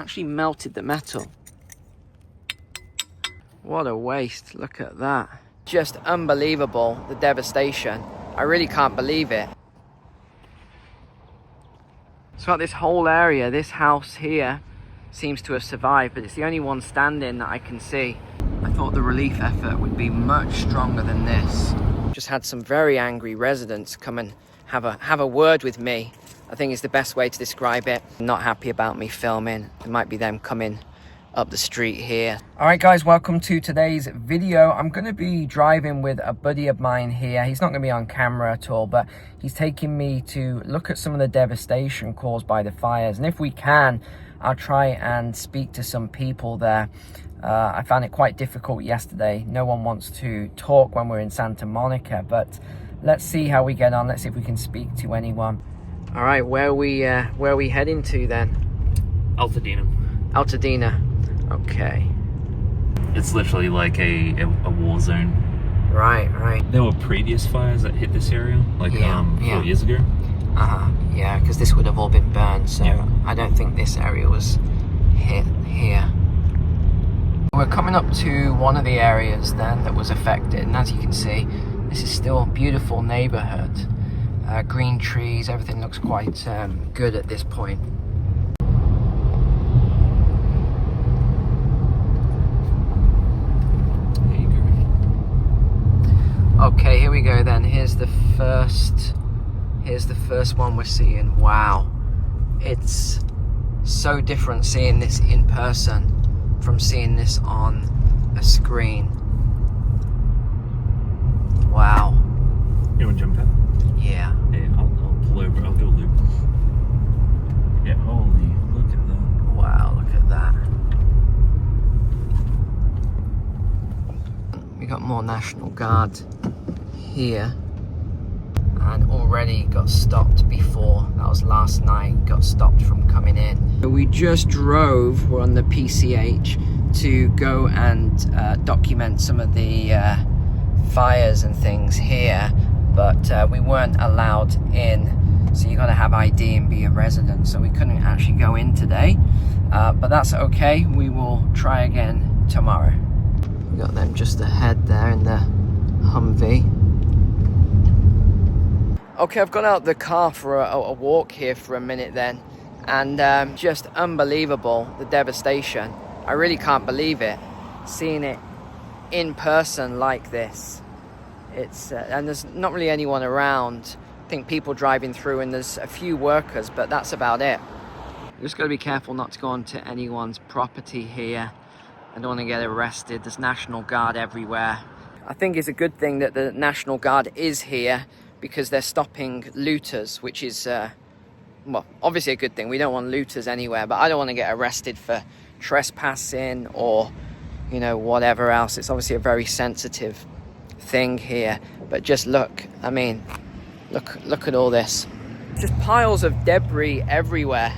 Actually melted the metal. What a waste, look at that. Just unbelievable, the devastation. I really can't believe it. So this whole area, this house here, seems to have survived, but it's the only one standing that I can see. I thought the relief effort would be much stronger than this. Just had some very angry residents come and have a word with me. I think is the best way to describe it. Not happy about me filming. It might be them coming up the street here. All right guys, welcome to today's video. I'm going to be driving with a buddy of mine here. He's not going to be on camera at all, but he's taking me to look at some of the devastation caused by the fires. And if we can, I'll try and speak to some people there. I found it quite difficult yesterday. No one wants to talk when we're in Santa Monica, but let's see how we get on. Let's see if we can speak to anyone. All right, where are we heading to then? Altadena. Altadena. Okay. It's literally like a war zone. Right. There were previous fires that hit this area, like 4 years ago. Yeah, because this would have all been burned, so yeah. I don't think this area was hit here. We're coming up to one of the areas then that was affected, and as you can see, this is still a beautiful neighborhood. Green trees, everything looks quite good at this point. Okay, here we go then. Here's the first one we're seeing. Wow. It's so different seeing this in person from seeing this on a screen. Wow. You want to jump in? Yeah. Yeah, I'll pull over. I'll do a loop. Yeah, holy, look at that. Wow, look at that. We got more National Guard here, and already got stopped before. That was last night, got stopped from coming in. We just drove, we're on the PCH, to go and document some of the fires and things here, but we weren't allowed in, so you got to have ID and be a resident, so we couldn't actually go in today, but that's okay. We will try again tomorrow. We got them just ahead there in the Humvee. Okay, I've got out the car for a walk here for a minute then, and just unbelievable, the devastation. I really can't believe it, seeing it in person like this. It's and there's not really anyone around. I think people driving through, and there's a few workers, but that's about it. You just got to be careful not to go onto anyone's property here. I don't want to get arrested. There's National Guard everywhere. I think it's a good thing that the National Guard is here, because they're stopping looters, which is, well, obviously a good thing. We don't want looters anywhere, but I don't want to get arrested for trespassing or, you know, whatever else. It's obviously a very sensitive thing here, but just look, I mean, look at all this. Just piles of debris everywhere,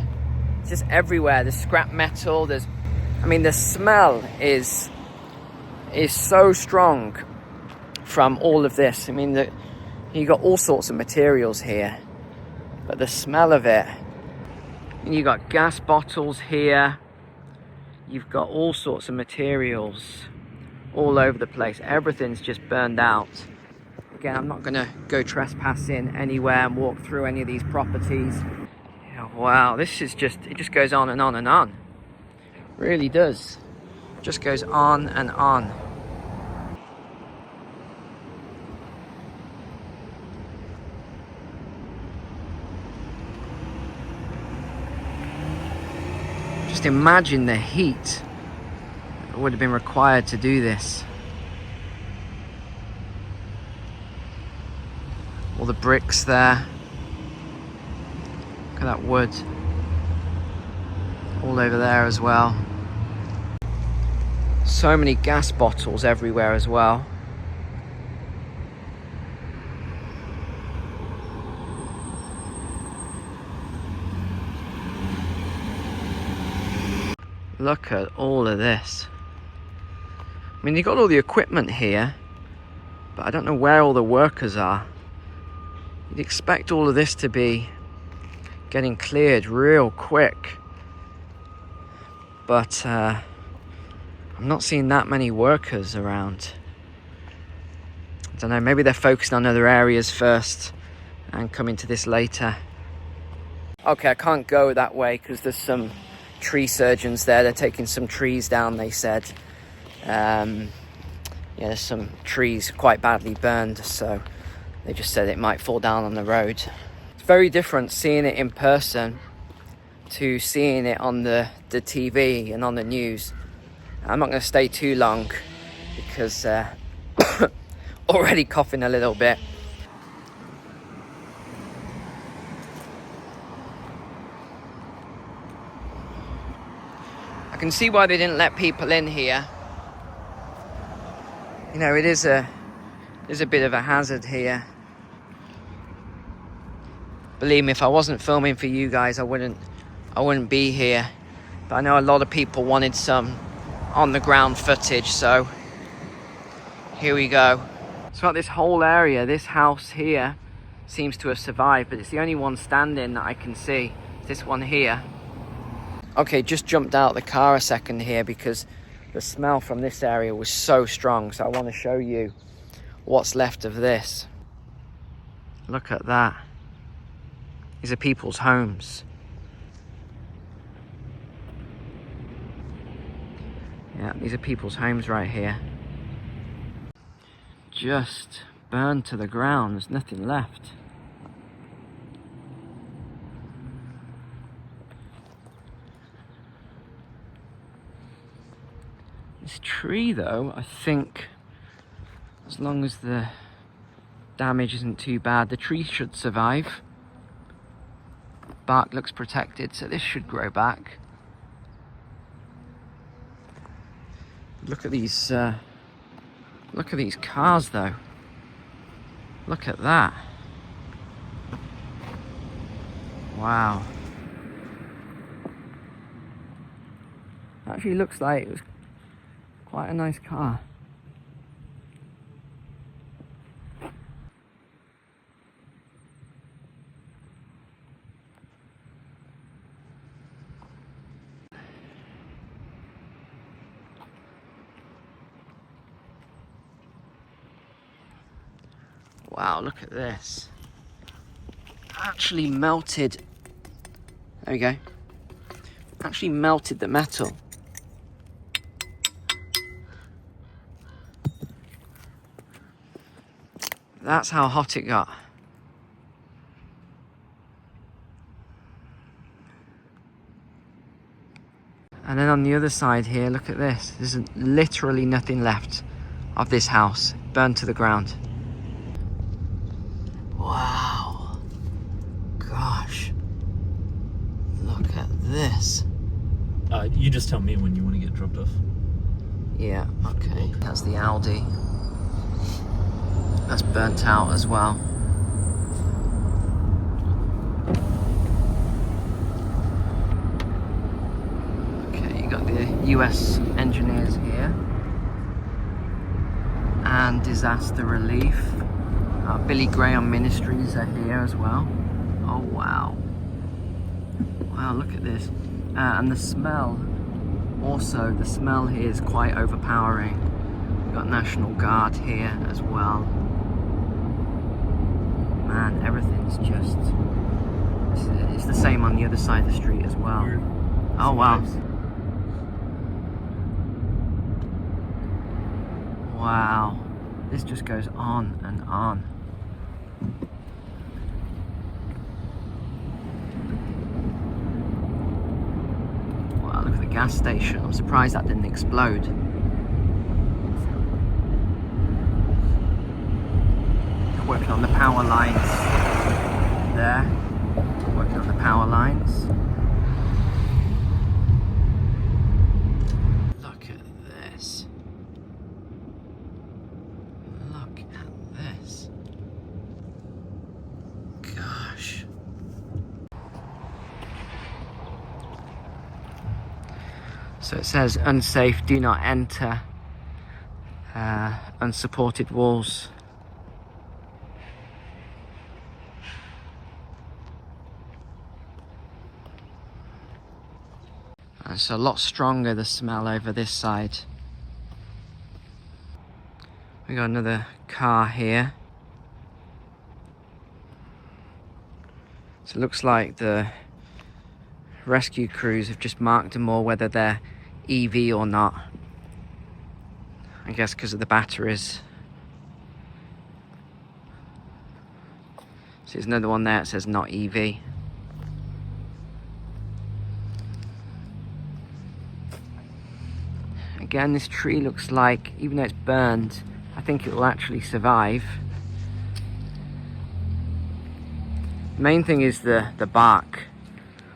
just everywhere. There's scrap metal, there's, I mean, the smell is so strong from all of this. I mean, you got all sorts of materials here, but the smell of it, and you got gas bottles here, you've got all sorts of materials all over the place. Everything's just burned out. Again, I'm not gonna go trespassing anywhere and walk through any of these properties. Yeah, wow, this is just, it just goes on and on and on. It really does. It just goes on and on. Just imagine the heat that would have been required to do this. All the bricks there. Look at that wood. All over there as well. So many gas bottles everywhere as well. Look at all of this. I mean, you've got all the equipment here, but I don't know where all the workers are. You'd expect all of this to be getting cleared real quick. but I'm not seeing that many workers around. I don't know, maybe they're focusing on other areas first and coming to this later. Okay, I can't go that way because there's some tree surgeons there. They're taking some trees down, they said. Yeah, there's some trees quite badly burned, so they just said it might fall down on the road. It's very different seeing it in person to seeing it on the TV and on the news. I'm not going to stay too long because already coughing a little bit. I can see why they didn't let people in here. You know, it is a bit of a hazard here. Believe me, if I wasn't filming for you guys, I wouldn't be here. But I know a lot of people wanted some on the ground footage, so here we go. So at this whole area, this house here seems to have survived, but it's the only one standing that I can see. This one here. Okay, just jumped out of the car a second here because the smell from this area was so strong, so I want to show you what's left of this. Look at that. These are people's homes. Yeah, these are people's homes right here. Just burned to the ground. There's nothing left. This tree, though, I think, as long as the damage isn't too bad, the tree should survive. Bark looks protected, so this should grow back. Look at these cars, though. Look at that. Wow. Actually looks like it was quite a nice car. Wow, look at this. Actually melted. There we go. Actually melted the metal. That's how hot it got. And then on the other side here, look at this. There's literally nothing left of this house. Burned to the ground. Wow. Gosh. Look at this. You just tell me when you want to get dropped off. Yeah, okay. That's the Audi. That's burnt out as well. Okay, you got the US engineers here. And disaster relief. Billy Graham Ministries are here as well. Oh wow. Wow, look at this. And the smell. Also, the smell here is quite overpowering. We've got National Guard here as well. Man, everything's just... It's the same on the other side of the street as well. Oh wow. Wow. This just goes on and on. Wow, look at the gas station. I'm surprised that didn't explode. Working on the power lines there. Working on the power lines. Look at this. Look at this. Gosh. So it says unsafe, do not enter. Unsupported walls. And it's a lot stronger, the smell over this side. We got another car here. So it looks like the rescue crews have just marked them all, whether they're EV or not. I guess because of the batteries. So there's another one there that says not EV. Again, this tree looks like, even though it's burned, I think it will actually survive. The main thing is the bark.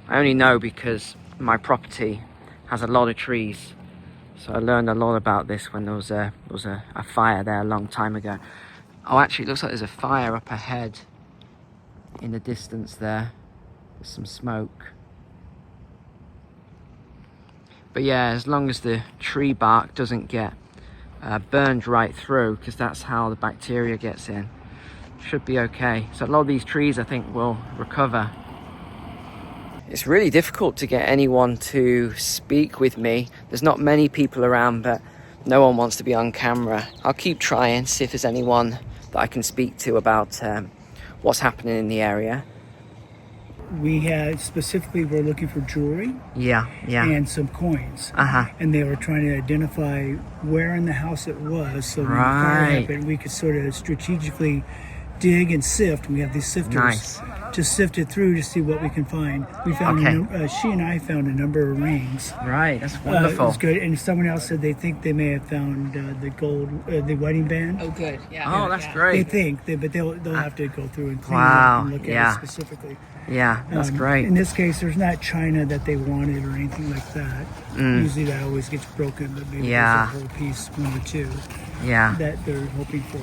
I only know because my property has a lot of trees. So I learned a lot about this when there was a fire there a long time ago. Oh, actually it looks like there's a fire up ahead in the distance there. There's some smoke. But yeah, as long as the tree bark doesn't get burned right through, because that's how the bacteria gets in, should be okay. So a lot of these trees I think will recover. It's really difficult to get anyone to speak with me. There's not many people around, but no one wants to be on camera. I'll keep trying, see if there's anyone that I can speak to about what's happening in the area. We had specifically, we're looking for jewelry. Yeah. And some coins. And they were trying to identify where in the house it was, so when the fire happened, we could sort of strategically dig and sift. We have these sifters to sift it through to see what we can find. We found she and I found a number of rings. Right, that's wonderful. It was good. And someone else said they think they may have found the gold, the wedding band. Oh, good. Yeah. Oh, that's great. They think, but they'll have to go through and clean it up and look at it specifically. Yeah, that's great. In this case, there's not china that they wanted or anything like that. Usually that always gets broken, but maybe there's a whole piece, one or two, that they're hoping for.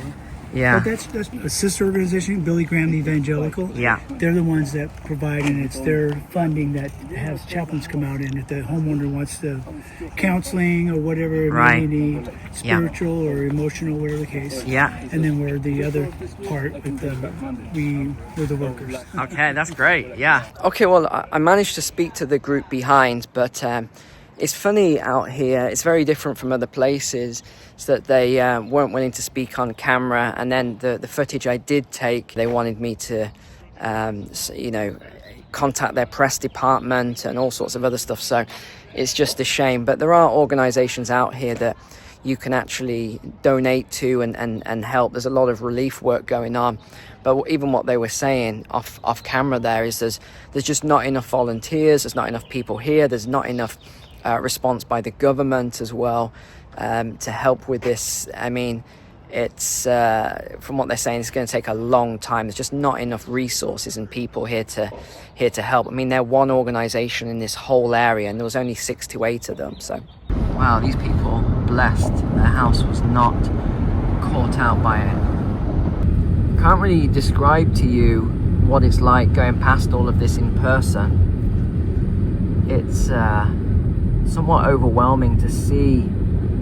Yeah. But that's a sister organization, Billy Graham the Evangelical. Yeah. They're the ones that provide, and it's their funding that has chaplains come out in. If the homeowner wants the counseling or whatever it may need, spiritual or emotional, whatever the case. Yeah. And then we're the other part, we're the workers. Okay, that's great. Yeah. Okay, well, I managed to speak to the group behind, but it's funny out here. It's very different from other places. So that they weren't willing to speak on camera, and then the footage I did take, they wanted me to, contact their press department and all sorts of other stuff. So it's just a shame. But there are organisations out here that you can actually donate to and help. There's a lot of relief work going on. But even what they were saying off camera there is there's just not enough volunteers. There's not enough people here. There's not enough response by the government as well. To help with this. I mean, it's from what they're saying, it's going to take a long time. There's just not enough resources and people here to help. I mean, they're one organisation in this whole area, and there was only 6 to 8 of them. So, wow, these people blessed. Their house was not caught out by it. I can't really describe to you what it's like going past all of this in person. It's somewhat overwhelming to see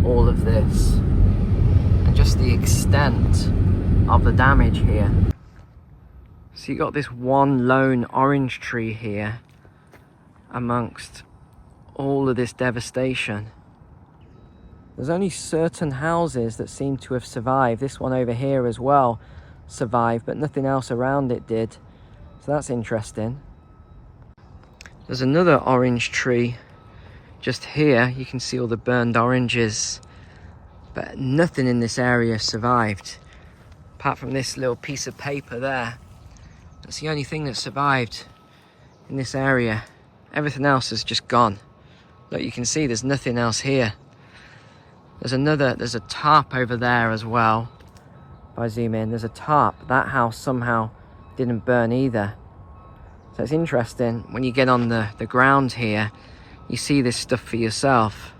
all of this and just the extent of the damage here. So you got this one lone orange tree here amongst all of this devastation. There's only certain houses that seem to have survived. This one over here as well survived, but nothing else around it did. So that's interesting. There's another orange tree just here. You can see all the burned oranges, but nothing in this area survived apart from this little piece of paper there. That's the only thing that survived in this area. Everything else is just gone. Look, you can see there's nothing else here. There's a tarp over there as well. If I zoom in, there's a tarp. That house somehow didn't burn either. So it's interesting when you get on the ground here, you see this stuff for yourself.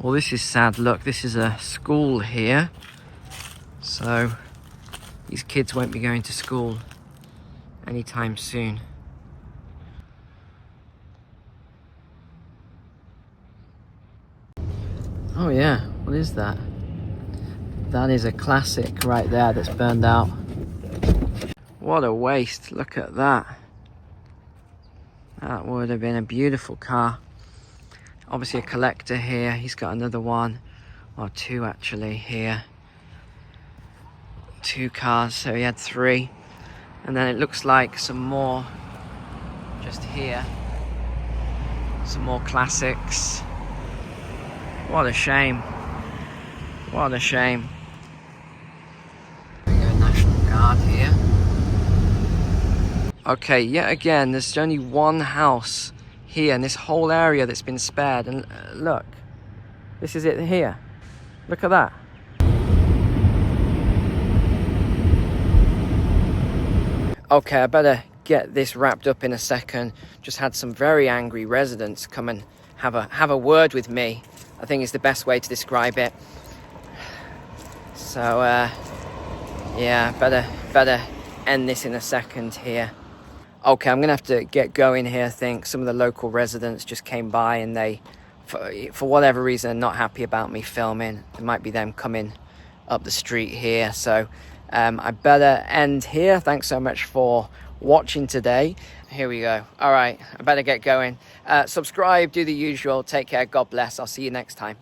Well, this is sad. Look, this is a school here. So these kids won't be going to school anytime soon. Oh yeah, what is that? That is a classic right there that's burned out. What a waste, look at that. That would have been a beautiful car. Obviously a collector here. He's got another one, or two actually here. 2 cars, so he had 3. And then it looks like some more just here. Some more classics. What a shame. What a shame. There we go, National Guard here. Okay, yet again, there's only one house here in this whole area that's been spared. And look, this is it here. Look at that. Okay, I better get this wrapped up in a second. Just had some very angry residents come and have a word with me. I think is the best way to describe it. So yeah, better end this in a second here. Okay, I'm gonna have to get going here. I think some of the local residents just came by and they, for whatever reason, are not happy about me filming. It might be them coming up the street here. So I better end here. Thanks so much for watching today. Here we go. All right, I better get going. Subscribe, do the usual. Take care. God bless. I'll see you next time.